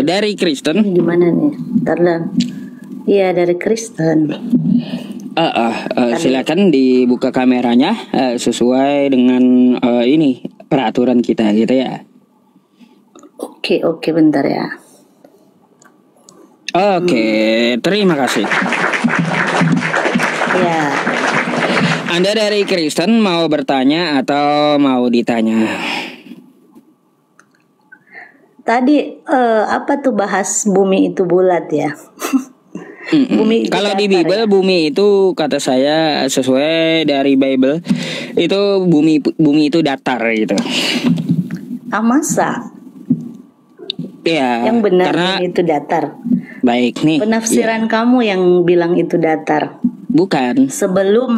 dari Kristen. Gimana nih? Iya, dari Kristen. Silakan dibuka kameranya sesuai dengan ini peraturan kita gitu ya. Oke, bentar ya. Oke, terima kasih. Ya. Anda dari Kristen mau bertanya atau mau ditanya? Tadi apa tuh bahas bumi itu bulat ya? Bumi kalau di Bible ya? Bumi itu kata saya sesuai dari Bible itu bumi itu datar gitu. Masa? Ya. Yang benar karena bumi itu datar. Baik nih. Penafsiran kamu yang bilang itu datar. Bukan. Sebelum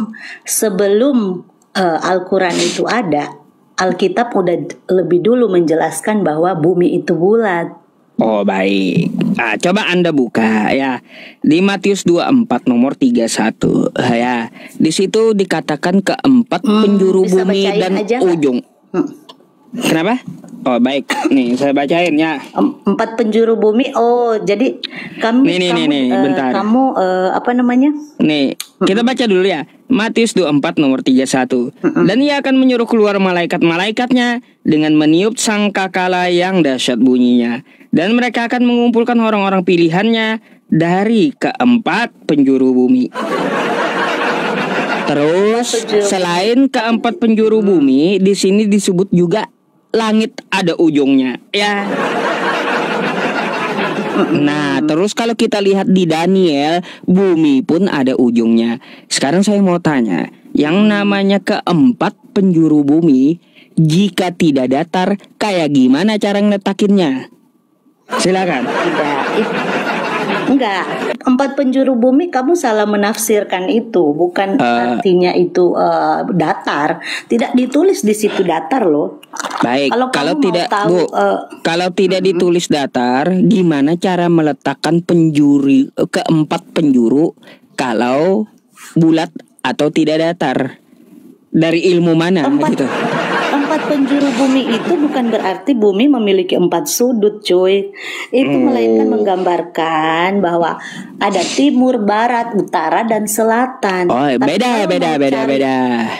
Al-Quran itu ada, Alkitab udah lebih dulu menjelaskan bahwa bumi itu bulat. Oh baik. Coba Anda buka ya di Matius 24 nomor 31 ya. Di situ dikatakan keempat penjuru bumi dan ujung. Kenapa? Oh baik, nih saya bacain ya. 4 penjuru bumi. Oh jadi bentar. Kamu apa namanya? Nih kita baca dulu ya. Matius 24 nomor 31. Dan ia akan menyuruh keluar malaikat-malaikatnya dengan meniup sangkakala yang dahsyat bunyinya. Dan mereka akan mengumpulkan orang-orang pilihannya dari keempat penjuru bumi. Terus selain keempat penjuru bumi, di sini disebut juga langit ada ujungnya, ya. Nah, terus kalau kita lihat di Daniel, bumi pun ada ujungnya. Sekarang saya mau tanya, yang namanya keempat penjuru bumi, jika tidak datar, kayak gimana cara ngeletakinnya? Silakan. Enggak, 4 penjuru bumi kamu salah menafsirkan itu, bukan artinya itu datar. Tidak ditulis di situ datar loh. Baik, kalau tidak tahu, kalau tidak ditulis datar, gimana cara meletakkan keempat penjuru kalau bulat atau tidak datar? Dari ilmu mana gitu? 4 penjuru bumi itu bukan berarti bumi memiliki 4 sudut, cuy. Itu melainkan menggambarkan bahwa ada timur, barat, utara, dan selatan. Oh, beda.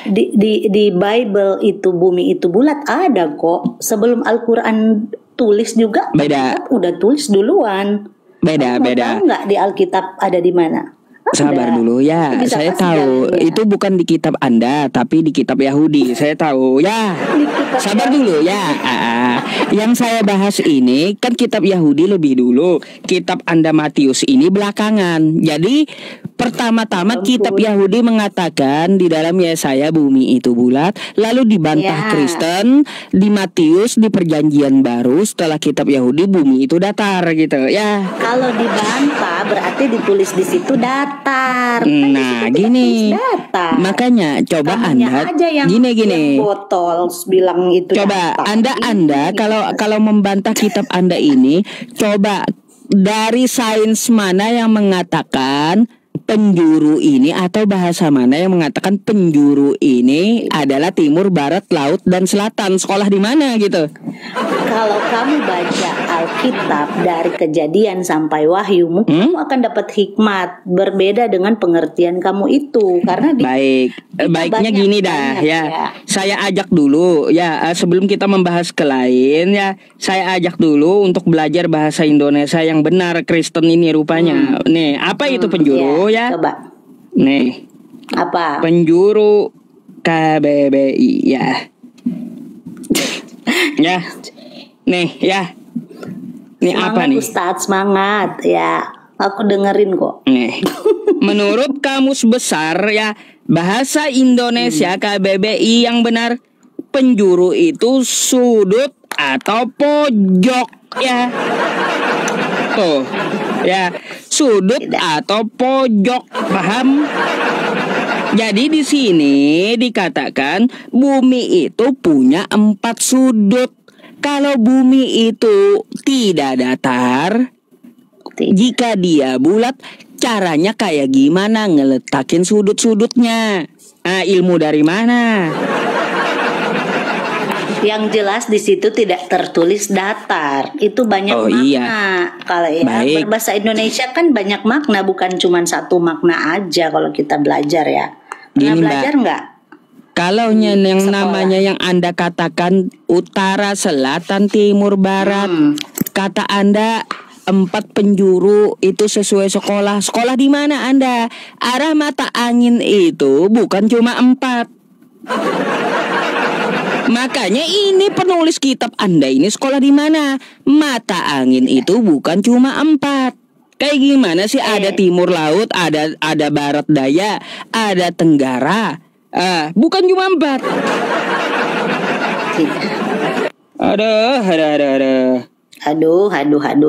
Di Bible itu bumi itu bulat ada kok. Sebelum Al-Quran tulis juga, beda. Alkitab udah tulis duluan. Beda. Tahu nggak di Alkitab ada di mana? Sabar dulu ya, saya tahu itu bukan di kitab Anda, tapi di kitab Yahudi. Saya tahu ya. Sabar dulu ya. Yang saya bahas ini kan kitab Yahudi lebih dulu, kitab Anda Matius ini belakangan. Jadi pertama-tama kitab Yahudi mengatakan di dalam Yesaya bumi itu bulat, lalu dibantah Kristen di Matius di Perjanjian Baru setelah kitab Yahudi bumi itu datar gitu ya. Kalau dibantah berarti ditulis di situ datar. Nah gini, makanya coba Anda gini. Botol bilang itu. Coba Anda kalau membantah kitab Anda ini, coba dari sains mana yang mengatakan penjuru ini atau bahasa mana yang mengatakan penjuru ini adalah timur, barat, laut, dan selatan? Sekolah di mana gitu? Kalau kamu baca Alkitab dari Kejadian sampai Wahyu, kamu akan dapat hikmat berbeda dengan pengertian kamu itu. Karena baiknya gini dah ya. Saya ajak dulu ya sebelum kita membahas ke lain ya. Saya ajak dulu untuk belajar bahasa Indonesia yang benar Kristen ini rupanya. Nih, apa itu penjuru ya? Coba. Nih. Apa? Penjuru KBBI ya. Ya. Nih ya. Nih semangat, apa nih? Ustadz, semangat ya. Aku dengerin kok. Nih. Menurut Kamus Besar ya, bahasa Indonesia KBBI yang benar, penjuru itu sudut atau pojok ya. Tuh. Ya, sudut atau pojok, paham? Jadi di sini dikatakan bumi itu punya 4 sudut. Kalau bumi itu tidak datar, jika dia bulat, caranya kayak gimana ngeletakin sudut-sudutnya? Ilmu dari mana? Yang jelas di situ tidak tertulis datar. Itu banyak makna. Iya. Kalau ya Baik. berbahasa Indonesia kan banyak makna, bukan cuma satu makna aja kalau kita belajar ya. Pernah Gini, belajar Mbak. nggak? Kalau yang sekolah. namanya yang Anda katakan utara, selatan, timur, barat, kata Anda 4 penjuru itu sesuai sekolah. Sekolah di mana Anda? Arah mata angin itu bukan cuma 4. Makanya ini penulis kitab Anda ini sekolah di mana? Mata angin itu bukan cuma 4. Kayak gimana sih? Ada timur laut, ada barat daya, ada tenggara. Bukan cuma 4. Aduh.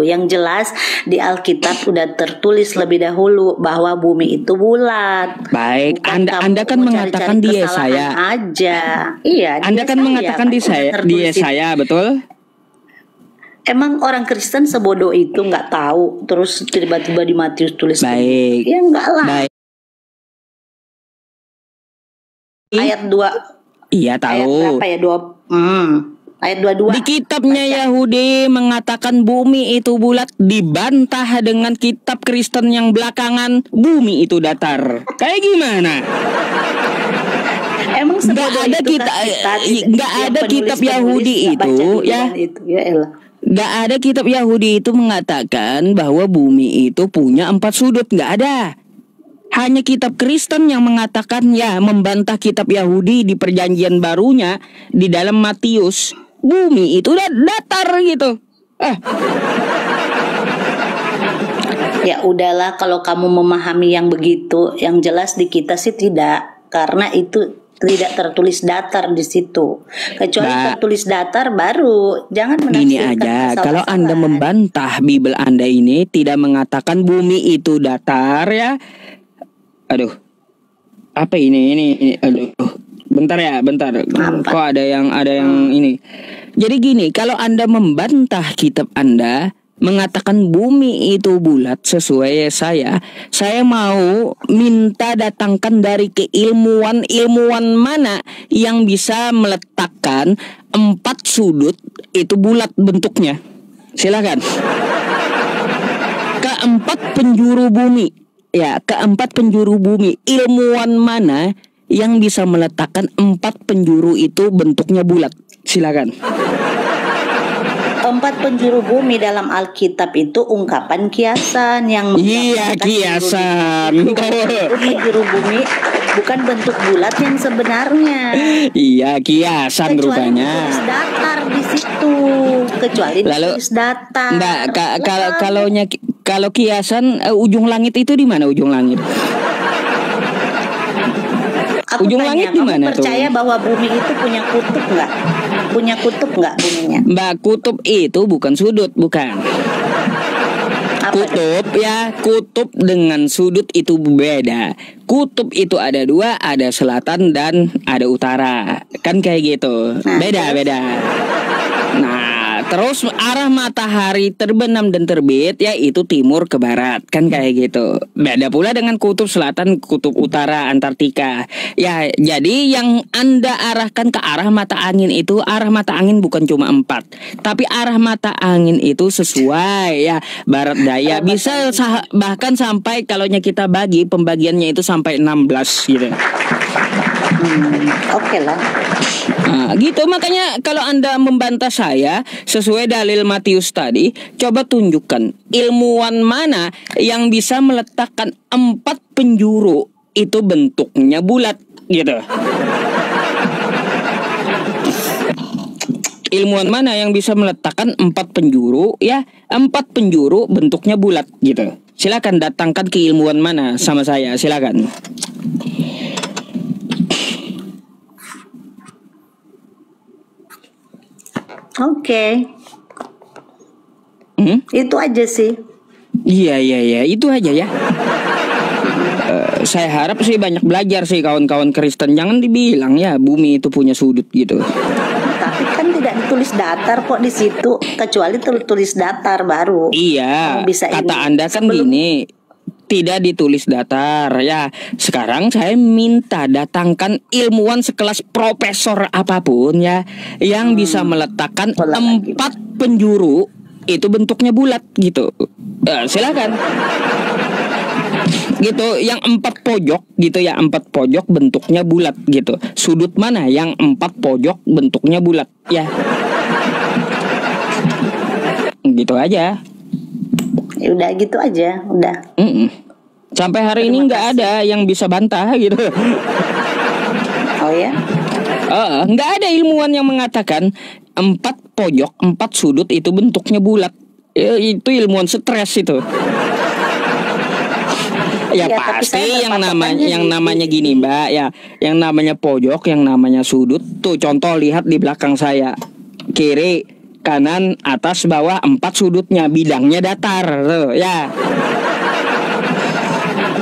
Yang jelas di Alkitab udah tertulis lebih dahulu bahwa bumi itu bulat. Baik, Bukan Anda kamu kan mau mengatakan cari-cari di kesalahan Yesaya. aja. Iya. Anda kan mengatakan di Yesaya, betul? Emang orang Kristen sebodoh itu nggak tahu, terus tiba-tiba di Matius tulis Baik. begitu? Ya enggak lah. Baik. Ayat 2. Iya, Ayat tahu. berapa ya? Ayat 22. Di kitabnya Yahudi mengatakan bumi itu bulat, dibantah dengan kitab Kristen yang belakangan bumi itu datar. Kayak gimana? Emang sebodoh ada itu kita, kan nggak ada kitab Yahudi nggak baca itu, dulu ya. kan itu, ya elah. Gak ada kitab Yahudi itu mengatakan bahwa bumi itu punya 4 sudut. Gak ada. Hanya kitab Kristen yang mengatakan, ya, membantah kitab Yahudi di perjanjian barunya di dalam Matius, bumi itu udah datar gitu. Ya udahlah, kalau kamu memahami yang begitu, yang jelas di kita sih tidak, karena itu tidak tertulis datar di situ. Kecuali tertulis datar baru, jangan menafsirkan. Gini aja, kalau Anda membantah Bible Anda ini tidak mengatakan bumi itu datar, ya. Aduh. Apa ini? Aduh. Bentar. Kok ada yang ini. Jadi gini, kalau Anda membantah kitab Anda mengatakan bumi itu bulat sesuai saya mau minta datangkan dari keilmuan mana yang bisa meletakkan 4 sudut itu bulat bentuknya. Silakan. Keempat penjuru bumi. Ya, keempat penjuru bumi. Ilmuwan mana yang bisa meletakkan 4 penjuru itu bentuknya bulat? Silakan. 4 penjuru bumi dalam Alkitab itu ungkapan kiasan yang iya, kiasan. Penjuru bumi bukan bentuk bulat yang sebenarnya. Iya, kiasan kecuali rupanya. Kecuali datar di situ. Kecuali ditulis datar. Enggak, kalau kiasan ujung langit itu di mana ujung langit? Ujung langit di mana tuh? Percaya bahwa bumi itu punya kutub nggak? Punya kutub nggak buminya? Mbak, kutub itu bukan sudut, bukan. Kutub ya, kutub dengan sudut itu beda. Kutub itu ada 2, ada selatan dan ada utara. Kan kayak gitu. Beda. Nah, terus arah matahari terbenam dan terbit ya itu timur ke barat. Kan kayak gitu. Beda pula dengan kutub selatan, kutub utara, Antartika. Ya, jadi yang Anda arahkan ke arah mata angin itu, arah mata angin bukan cuma 4, tapi arah mata angin itu sesuai ya, barat daya. Bisa bahkan sampai kalaunya kita bagi pembagiannya itu sampai 16 gitu. Oke lah. Nah, gitu makanya kalau Anda membantah saya sesuai dalil Matius tadi, coba tunjukkan ilmuwan mana yang bisa meletakkan 4 penjuru itu bentuknya bulat gitu. Ilmuwan mana yang bisa meletakkan 4 penjuru ya, 4 penjuru bentuknya bulat gitu. Silakan datangkan keilmuan mana sama saya, silakan. Oke. Itu aja sih. Iya, itu aja ya. Saya harap sih banyak belajar sih kawan-kawan Kristen. Jangan dibilang ya bumi itu punya sudut gitu. Tapi kan tidak ditulis datar kok di situ, kecuali tulis datar baru. Iya. Kata Anda kan gini. tidak ditulis datar. Ya, sekarang saya minta datangkan ilmuwan sekelas profesor apapun ya yang bisa meletakkan 4 penjuru itu bentuknya bulat gitu. Silakan. Gitu, yang 4 pojok gitu ya, 4 pojok bentuknya bulat gitu. Sudut mana yang 4 pojok bentuknya bulat ya? Gitu aja. Ya udah gitu aja, udah. Sampai hari ini nggak ada yang bisa bantah gitu. Oh ya? Nggak ada ilmuwan yang mengatakan 4 pojok, 4 sudut itu bentuknya bulat. Itu ilmuwan stres itu. Ya pasti yang namanya gini Mbak ya, yang namanya pojok, yang namanya sudut tuh contoh lihat di belakang saya, kiri, kanan, atas, bawah, 4 sudutnya, bidangnya datar tuh ya.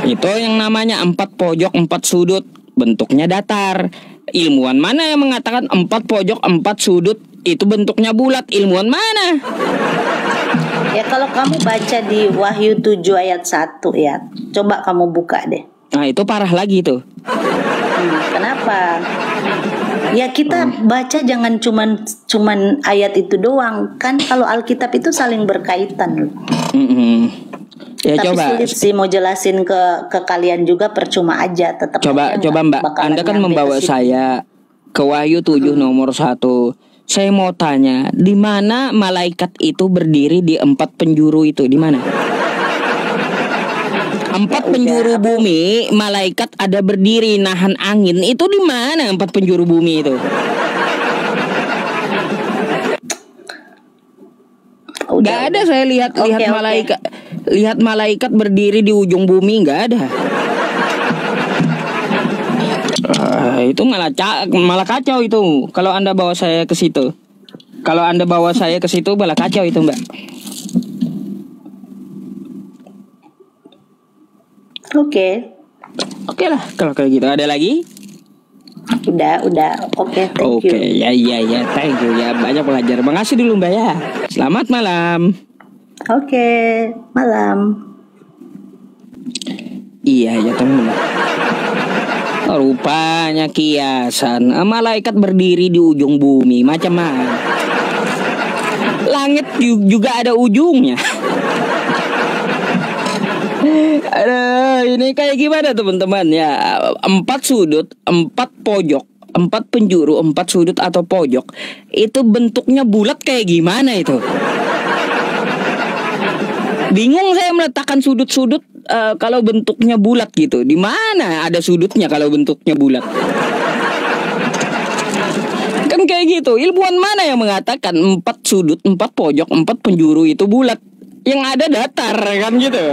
Itu yang namanya 4 pojok 4 sudut bentuknya datar. Ilmuwan mana yang mengatakan 4 pojok 4 sudut itu bentuknya bulat? Ilmuwan mana? Ya kalau kamu baca di Wahyu 7 ayat 1 ya, coba kamu buka deh. Nah itu parah lagi tuh. Kenapa? Ya kita baca jangan cuman ayat itu doang. Kan kalau Alkitab itu saling berkaitan. Ya, tapi coba sulit sih mau jelasin ke kalian juga, percuma aja. Tetap coba Mbak, Anda kan membawa saya ke Wahyu 7 nomor 1. Saya mau tanya, di mana malaikat itu berdiri di 4 penjuru itu? Di mana? 4 penjuru bumi, malaikat ada berdiri nahan angin. Itu di mana 4 penjuru bumi itu? Gak ada, saya lihat malaikat. Lihat malaikat berdiri di ujung bumi, nggak ada. Itu malah kacau itu. Kalau Anda bawa saya ke situ, malah kacau itu Mbak. Oke lah kalau kayak gitu. Ada lagi? Udah. Oke, thank you. Oke, ya, thank you ya. Banyak belajar. Makasih dulu Mbak ya. Selamat malam. Oke, malam. Iya ya teman. Rupanya kiasan. Malaikat berdiri di ujung bumi. Macam mana? Langit juga ada ujungnya. Aduh, ini kayak gimana teman-teman ya? 4 sudut, 4 pojok, 4 penjuru, 4 sudut atau pojok itu bentuknya bulat kayak gimana itu? Bingung saya meletakkan sudut-sudut kalau bentuknya bulat gitu. Di mana ada sudutnya kalau bentuknya bulat? Kan kayak gitu. Ilmuwan mana yang mengatakan 4 sudut, 4 pojok, 4 penjuru itu bulat? Yang ada datar kan gitu.